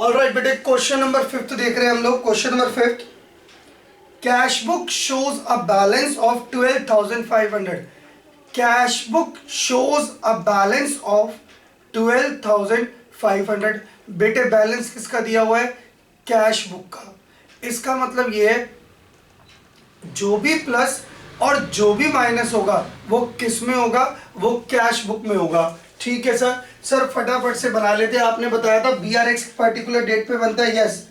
Alright बेटे, question number 5 देख रहे हैं हम लोग। Question number 5, cash book shows a balance of 12,500। Cash book shows a balance of 12,500। बेटे बैलेंस किसका दिया हुआ है? कैश बुक का। इसका मतलब ये है जो भी प्लस और जो भी माइनस होगा वो किस में होगा? वो कैश बुक में होगा। ठीक है सर। सर फटाफट से बना लेते हैं। आपने बताया था BRX पर्टिकुलर डेट पे बनता है। यस,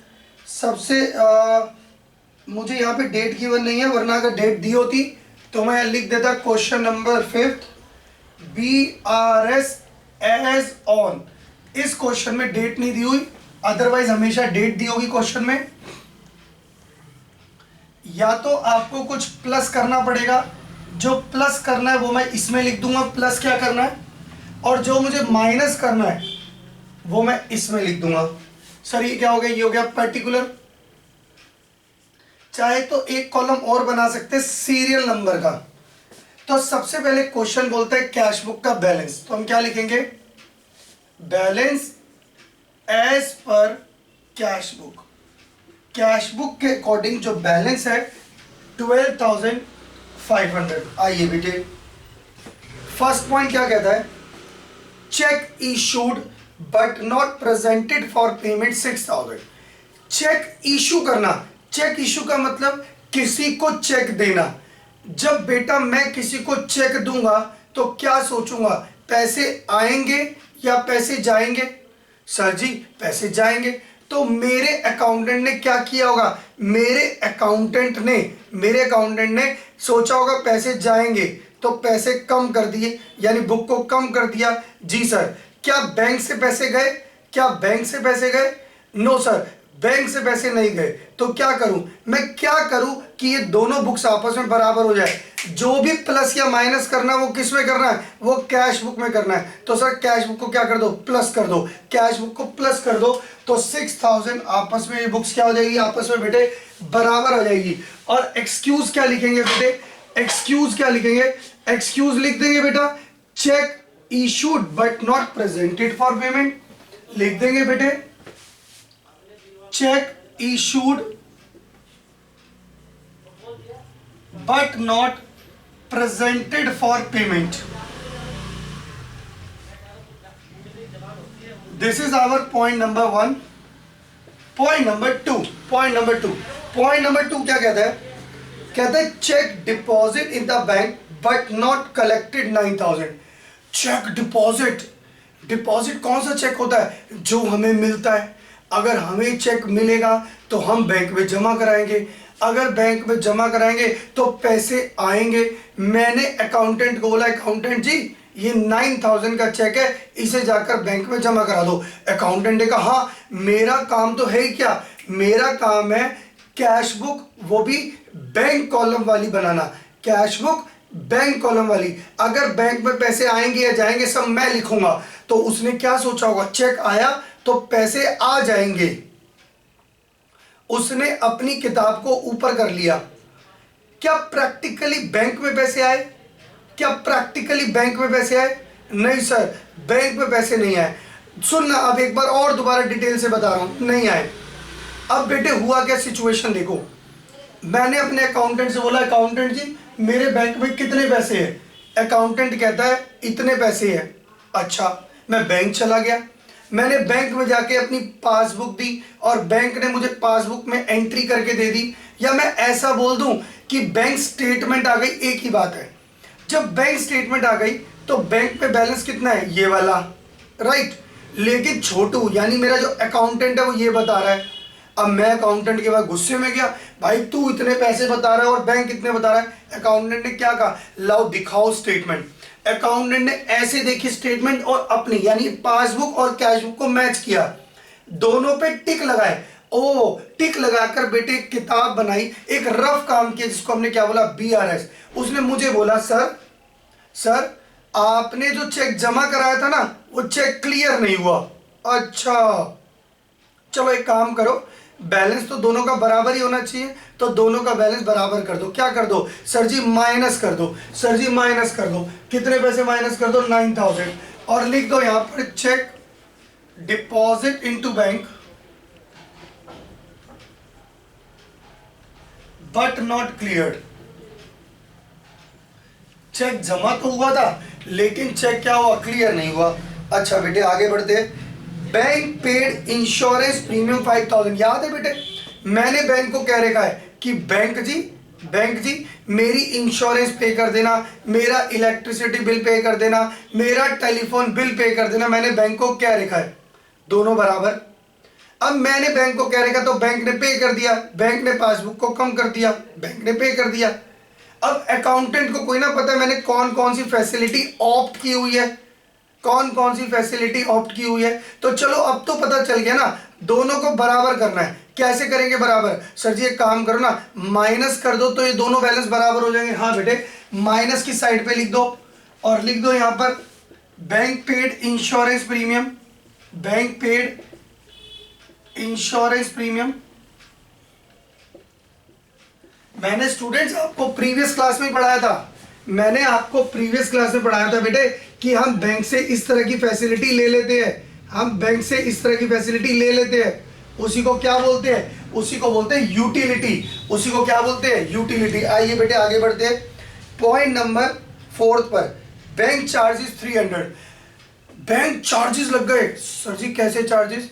सबसे मुझे यहाँ पे डेट गिवन नहीं है, वरना अगर डेट दी होती तो मैं लिख देता question number 5 BRS as on. इस क्वेश्चन में डेट नहीं दी हुई, अदरवाइज हमेशा डेट दी होगी क्वेश्चन में। या तो आपको कुछ प्लस करना पड़ेगा, जो प्लस करना है वो मैं इसमें लिख दूंगा, प्लस क्या करना है, और जो मुझे माइनस करना है वो मैं इसमें लिख दूंगा। सर ये क्या हो गया? ये हो गया पर्टिकुलर। चाहे तो एक कॉलम और बना सकते हैं सीरियल नंबर का। तो सबसे पहले क्वेश्चन बोलता है कैश बुक का बैलेंस, तो हम क्या लिखेंगे? Balance as per cash book. Cash book के अकॉर्डिंग जो बैलेंस है 12,500। आइए बेटे, फर्स्ट पॉइंट क्या कहता है? Cheque issued but not presented for payment 6,000। Cheque issue करना। चेक इशू का मतलब किसी को चेक देना। जब बेटा मैं किसी को चेक दूंगा तो क्या सोचूंगा? पैसे आएंगे या पैसे जाएंगे? सर जी पैसे जाएंगे। तो मेरे अकाउंटेंट ने क्या किया होगा? मेरे अकाउंटेंट ने सोचा होगा पैसे जाएंगे, तो पैसे कम कर दिए, यानी बुक को कम कर दिया। जी सर। क्या बैंक से पैसे गए? क्या बैंक से पैसे गए? नो सर, बैंक से पैसे नहीं गए। तो क्या करूं मैं? क्या करूं कि ये दोनों बुक्स आपस में बराबर हो जाए? जो भी प्लस या माइनस करना है वो किस में करना है? वो कैश बुक में करना है। तो सर कैश बुक को क्या कर दो? प्लस कर दो। कैश बुक को प्लस कर दो तो 6,000 आपस में ये बुक्स क्या हो जाएगी? आपस में बेटे बराबर हो जाएगी। और एक्सक्यूज क्या लिखेंगे बेटे? एक्सक्यूज क्या लिखेंगे? एक्सक्यूज लिख देंगे बेटा, check issued but not presented for payment. लिख देंगे बेटे check issued but not presented for payment. This is our point number 1. Point number 2. Point number 2 क्या कहता है? कहता है cheque deposit in the bank but not collected 9,000। Cheque deposit. Deposit कौन सा चेक होता है? जो हमें मिलता है। अगर हमें चेक मिलेगा तो हम बैंक में जमा कराएंगे, अगर बैंक में जमा कराएंगे तो पैसे आएंगे। मैंने अकाउंटेंट को बोला, अकाउंटेंट जी ये 9,000 का चेक है, इसे जाकर बैंक में जमा करा दो। अकाउंटेंट ने कहा हाँ मेरा काम तो है ही क्या, मेरा काम है कैश बुक, वो भी बैंक कॉलम वाली बनाना। कैश बुक बैंक कॉलम वाली। अगर बैंक में पैसे आएंगे या जाएंगे सब मैं लिखूंगा। तो उसने क्या सोचा होगा? चेक आया तो पैसे आ जाएंगे। उसने अपनी किताब को ऊपर कर लिया। क्या प्रैक्टिकली बैंक में पैसे आए? क्या प्रैक्टिकली बैंक में पैसे आए? नहीं सर, बैंक में पैसे नहीं आए। सुनना, अब एक बार और दोबारा डिटेल से बता रहा हूं, नहीं आए। अब बेटे हुआ क्या सिचुएशन देखो। मैंने अपने अकाउंटेंट से बोला, अकाउंटेंट जी मेरे बैंक में कितने पैसे हैं? अकाउंटेंट कहता है इतने पैसे हैं। अच्छा, मैं बैंक चला गया, मैंने बैंक में जाके अपनी पासबुक दी और बैंक ने मुझे पासबुक में एंट्री करके दे दी। या मैं ऐसा बोल दूं कि बैंक स्टेटमेंट आ गई, एक ही बात है। जब बैंक स्टेटमेंट आ गई तो बैंक पे बैलेंस कितना है? ये वाला, राइट। लेकिन छोटू यानी मेरा जो अकाउंटेंट है वो ये बता रहा है। अब मैं अकाउंटेंट के बाद गुस्से में गया, भाई तू इतने पैसे बता रहा है और बैंक कितने बता रहा है। अकाउंटेंट ने क्या कहा? लाओ दिखाओ स्टेटमेंट। अकाउंटेंट ने ऐसे देखी स्टेटमेंट और अपनी यानी पासबुक और कैश बुक को मैच किया, दोनों पे टिक लगाए। ओ टिक लगाकर बेटे किताब बनाई, एक रफ काम किया जिसको हमने क्या बोला? BRS। उसने मुझे बोला सर आपने जो चेक जमा कराया था ना वो चेक क्लियर नहीं हुआ। अच्छा चलो एक काम करो, बैलेंस तो दोनों का बराबर ही होना चाहिए, तो दोनों का बैलेंस बराबर कर दो। क्या कर दो? सर जी माइनस कर दो। सर जी माइनस कर दो। कितने पैसे माइनस कर दो? 9,000। और लिख दो यहां पर cheque deposit into bank but not cleared. Cheque जमा तो हुआ था लेकिन चेक क्या हुआ, क्लियर नहीं हुआ। अच्छा बेटे आगे बढ़ते हैं। Bank paid insurance premium 5000। याद है बेटे, मैंने बैंक को कह रखा है कि बैंक जी मेरी इंश्योरेंस पे कर देना, मेरा इलेक्ट्रिसिटी बिल पे कर देना, मेरा टेलीफोन बिल पे कर देना। मैंने बैंक को कह रखा है, दोनों बराबर। अब मैंने बैंक को कह रखा तो बैंक ने पे कर दिया, बैंक ने पासबुक को कम कर दिया, बैंक ने पे कर दिया। अब अकाउंटेंट को कोई ना पता है मैंने कौन कौन सी फैसिलिटी ऑप्ट की हुई है, कौन कौन सी फैसिलिटी ऑप्ट की हुई है। तो चलो अब तो पता चल गया ना, दोनों को बराबर करना है। कैसे करेंगे बराबर? सर जी एक काम करो ना, माइनस कर दो तो ये दोनों बैलेंस बराबर हो जाएंगे। हाँ बेटे, माइनस की साइड पे लिख दो और लिख दो यहां पर bank paid insurance premium, bank paid insurance premium. मैंने स्टूडेंट्स आपको प्रीवियस क्लास में पढ़ाया था, मैंने आपको प्रीवियस क्लास में पढ़ाया था बेटे कि हम बैंक से इस तरह की फैसिलिटी ले लेते हैं, हम बैंक से इस तरह की फैसिलिटी ले लेते हैं। उसी को क्या बोलते हैं? उसी को बोलते हैं यूटिलिटी। उसी को क्या बोलते हैं? यूटिलिटी। आइए बेटे आगे बढ़ते हैं। पॉइंट नंबर 4 पर, बैंक चार्जेस 300। बैंक चार्जेस लग गए। सर जी कैसे चार्जेस?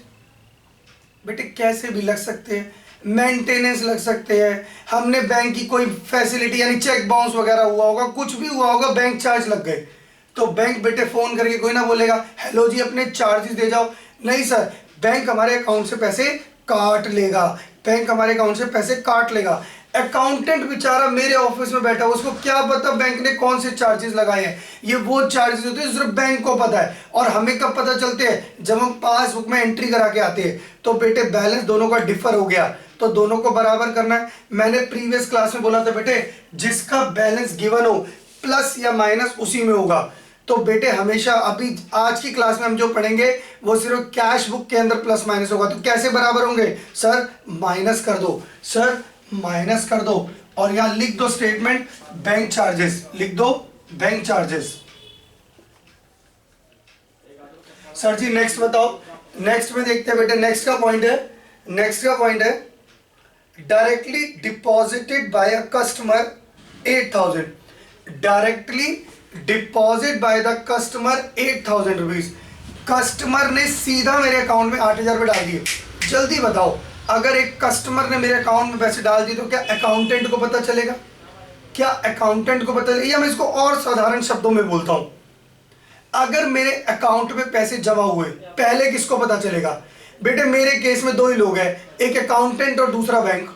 बेटे कैसे भी लग सकते हैं, मेंटेनेंस लग सकते हैं, हमने बैंक की कोई फैसिलिटी यानी चेक बाउंस वगैरह हुआ होगा, कुछ भी हुआ होगा, बैंक चार्ज लग गए। तो बैंक बेटे फोन करके कोई ना बोलेगा हेलो जी अपने चार्जेस दे जाओ। नहीं सर, बैंक हमारे अकाउंट से पैसे काट लेगा, बैंक हमारे अकाउंट से पैसे काट लेगा। अकाउंटेंट बेचारा मेरे ऑफिस में बैठा, उसको क्या पता बैंक ने कौन से चार्जेस लगाए हैं। ये वो चार्जेस होते हैं सिर्फ बैंक को पता है। और हमें कब पता चलते हैं? जब हम पासबुक में एंट्री करा के आते हैं। तो बेटे बैलेंस दोनों का डिफर हो गया, तो दोनों को बराबर करना है। मैंने प्रीवियस क्लास में बोला था बेटे जिसका बैलेंस गिवन हो प्लस या माइनस उसी में होगा। तो बेटे हमेशा अभी आज की क्लास में हम जो पढ़ेंगे वो सिर्फ कैश बुक के अंदर प्लस माइनस होगा। तो कैसे बराबर होंगे? सर माइनस कर दो, सर माइनस कर दो और यहां लिख दो स्टेटमेंट बैंक चार्जेस, लिख दो बैंक चार्जेस। सर जी नेक्स्ट बताओ। नेक्स्ट में देखते हैं बेटे, नेक्स्ट का पॉइंट है directly deposited bye a customer 8000। Directly deposit by the customer 8000 rupees. Customer ने सीधा मेरे अकाउंट में 8000 रुपये डाल दिए। जल्दी बताओ, अगर एक कस्टमर ने मेरे अकाउंट में पैसे डाल दिए तो क्या अकाउंटेंट को पता चलेगा? क्या अकाउंटेंट को पता चलेगा? या मैं इसको और साधारण शब्दों में बोलता हूं, अगर मेरे अकाउंट में पैसे जमा हुए पहले किसको पता चलेगा? बेटे मेरे केस में दो ही लोग हैं, एक अकाउंटेंट और दूसरा बैंक।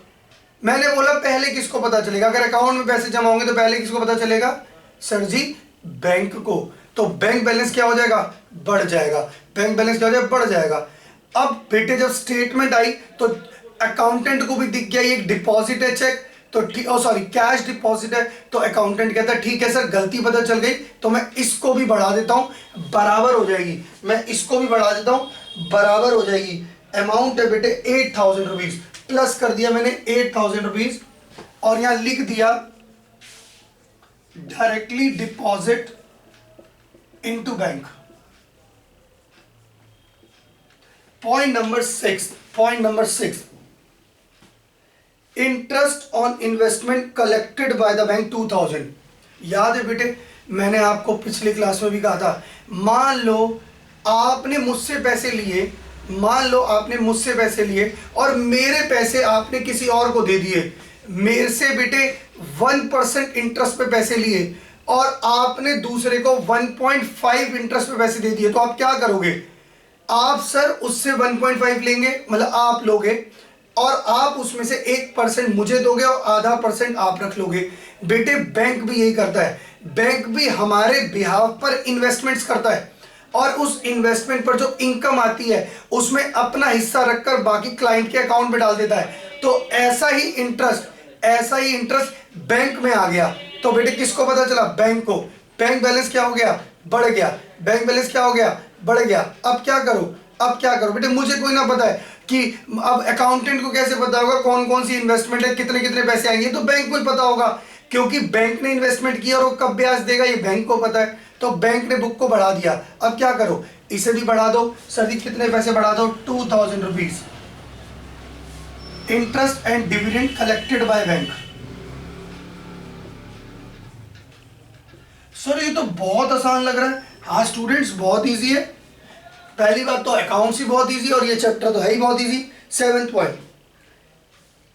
मैंने बोला पहले किसको पता चलेगा? अगर अकाउंट में पैसे जमा होंगे तो पहले किसको पता चलेगा? सर जी बैंक को। तो बैंक बैलेंस क्या हो जाएगा? बढ़ जाएगा। बैंक बैलेंस क्या हो जाएगा? बढ़ जाएगा। अब बेटे जब स्टेटमेंट आई तो अकाउंटेंट को भी दिख गया ये डिपॉजिट है चेक, तो कैश डिपॉजिट है। तो अकाउंटेंट कहता है ठीक है सर गलती पता चल गई, तो मैं इसको भी बढ़ा देता हूं, बराबर हो जाएगी। मैं इसको भी बढ़ा देता हूं, बराबर हो जाएगी। अमाउंट है बेटे 8000 रुपीज, प्लस कर दिया मैंने 8000 रुपीज और यहां लिख दिया directly deposit into bank. Point number 6, interest on investment collected by the bank 2000। याद है बेटे मैंने आपको पिछली क्लास में भी कहा था, मान लो आपने मुझसे पैसे लिए और मेरे पैसे आपने किसी और को दे दिए। मेरे से बेटे 1% इंटरेस्ट पे पैसे लिए और आपने दूसरे को 1.5 इंटरेस्ट पे पैसे दे दिए। तो आप क्या करोगे? आप सर उससे 1.5 लेंगे, मतलब आप लोगे और आप उसमें से 1% मुझे दोगे और आधा % आप रख लोगे। बेटे बैंक भी यही करता है, बैंक भी हमारे बिहाफ पर इन्वेस्टमेंट्स करता है और उस इन्वेस्टमेंट पर जो इनकम आती है उसमें अपना हिस्सा रखकर बाकी क्लाइंट के अकाउंट में डाल देता है। तो ऐसा ही इंटरेस्ट बैंक में आ गया। तो बेटे किसको पता चला? बैंक को। बैंक बैलेंस क्या हो गया? बढ़ गया। बैंक बैलेंस क्या हो गया? बढ़ गया। अब क्या करो बेटे? मुझे कोई ना पता है कि अब अकाउंटेंट को कैसे पता होगा कौन कौन सी इन्वेस्टमेंट है, कितने कितने पैसे आएंगे? तो बैंक को ही पता होगा, क्योंकि बैंक ने इन्वेस्टमेंट किया और वो कब ब्याज देगा ये बैंक को पता है। तो बैंक ने बुक को बढ़ा दिया। अब क्या करो? इसे भी बढ़ा दो। सर जी कितने पैसे बढ़ा दो? 2000 rupees. Interest and dividend collected by bank. Sir ये तो बहुत आसान लग रहा है। हाँ स्टूडेंट्स, बहुत इजी है। पहली बात तो अकाउंट्स ही बहुत इजी, और ये चैप्टर तो है ही बहुत easy. 7th point,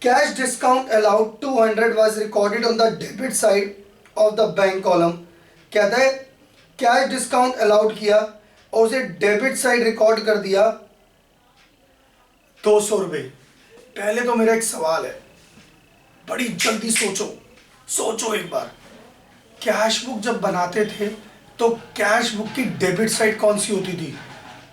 cash discount allowed 200 was recorded on the debit side of the bank column. कहता है कैश डिस्काउंट अलाउड किया और उसे डेबिट साइड रिकॉर्ड कर दिया 200 रुपये। पहले तो मेरा एक सवाल है, बड़ी जल्दी सोचो एक बार। कैश बुक जब बनाते थे तो कैश बुक की डेबिट साइड कौन सी होती थी?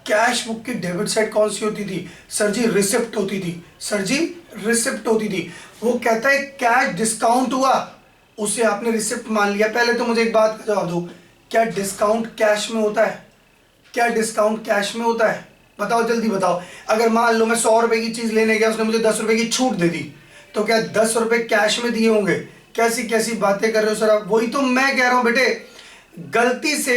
कैश बुक की डेबिट साइड कौन सी होती थी? सर जी रिसिप्ट होती थी। सर जी रिसिप्ट होती थी। वो कहता है कैश डिस्काउंट हुआ, उसे आपने रिसिप्ट मान लिया। पहले तो मुझे एक बात का जवाब दो, क्या डिस्काउंट कैश में होता है? क्या डिस्काउंट कैश में होता है? बताओ, जल्दी बताओ। अगर मान लो मैं 100 रुपए की चीज लेने गया, उसने मुझे 10 रुपए की छूट दे दी, तो क्या 10 रुपए कैश में दिए होंगे? कैसी कैसी बातें कर रहे हो सर आप। वही तो मैं कह रहा हूं बेटे, गलती से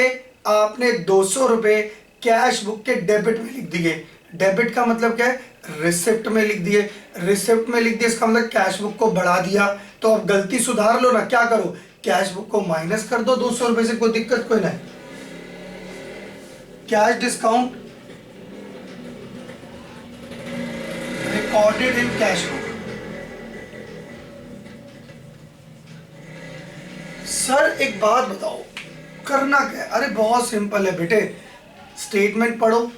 आपने 200 रुपए कैश बुक के डेबिट में लिख दिए। डेबिट का मतलब क्या है? रिसिप्ट में लिख दिए। रिसिप्ट में लिख दिए इसका मतलब कैश बुक को बढ़ा दिया। तो अब गलती सुधार लो ना, क्या करो, कैश बुक को माइनस कर दो 200 रुपए से, कोई दिक्कत कोई नहीं। Cash discount recorded in cash book. Sir एक बात बताओ, करना क्या है? अरे बहुत सिंपल है बेटे, स्टेटमेंट पढ़ो,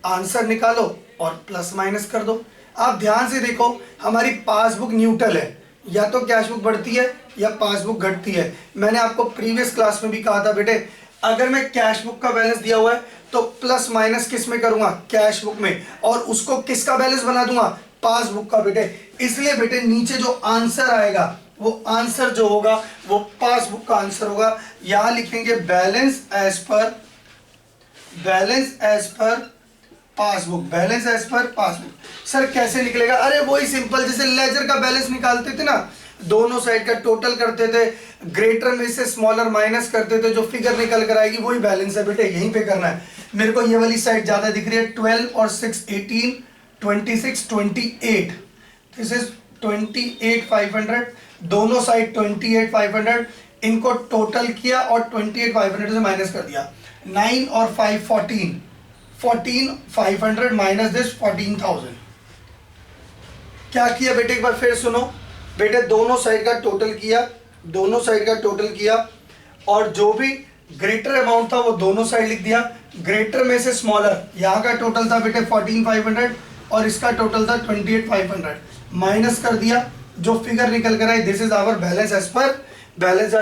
आंसर निकालो और प्लस माइनस कर दो। आप ध्यान से देखो, हमारी पासबुक न्यूट्रल है, या तो कैश बुक बढ़ती है या पासबुक घटती है। मैंने आपको प्रीवियस क्लास में भी कहा था बेटे, अगर मैं कैश बुक का बैलेंस दिया हुआ है तो प्लस माइनस किस में करूंगा? कैश बुक में। और उसको किसका बैलेंस बना दूंगा? पासबुक का बेटे। इसलिए बेटे नीचे जो आंसर आएगा, वो आंसर जो होगा वो पासबुक का आंसर होगा। यहां लिखेंगे balance as per passbook. Balance as per passbook. Sir कैसे निकलेगा? अरे वही सिंपल, जैसे लेजर का बैलेंस निकालते थे ना, दोनों साइड का टोटल करते थे, ग्रेटर में से स्मॉलर माइनस करते थे, जो फिगर निकल कर आएगी वही बैलेंस है बेटे। यहीं पे करना है। मेरे को ये वाली साइड ज्यादा दिख रही है, 12 और 6 18, 26 28, दिस इज 28,500। दोनों साइड 28,500, इनको टोटल किया और 28,500 से माइनस कर दिया। 9 और 5 14, 14,500 माइनस दिस 14,000। क्या किया बेटे, एक बार फिर सुनो बेटे, दोनों साइड का टोटल किया, और जो भी ग्रेटर अमाउंट था वो दोनों साइड लिख दिया। ग्रेटर में से स्मॉलर, यहाँ का टोटल था बेटे 14,500 और इसका टोटल था 28,500, माइनस कर दिया। जो फिगर निकल कर आई, this is our balance as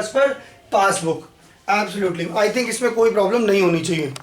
per passbook. Absolutely, I think इसमें कोई प्रॉब्लम नहीं होनी चाहिए।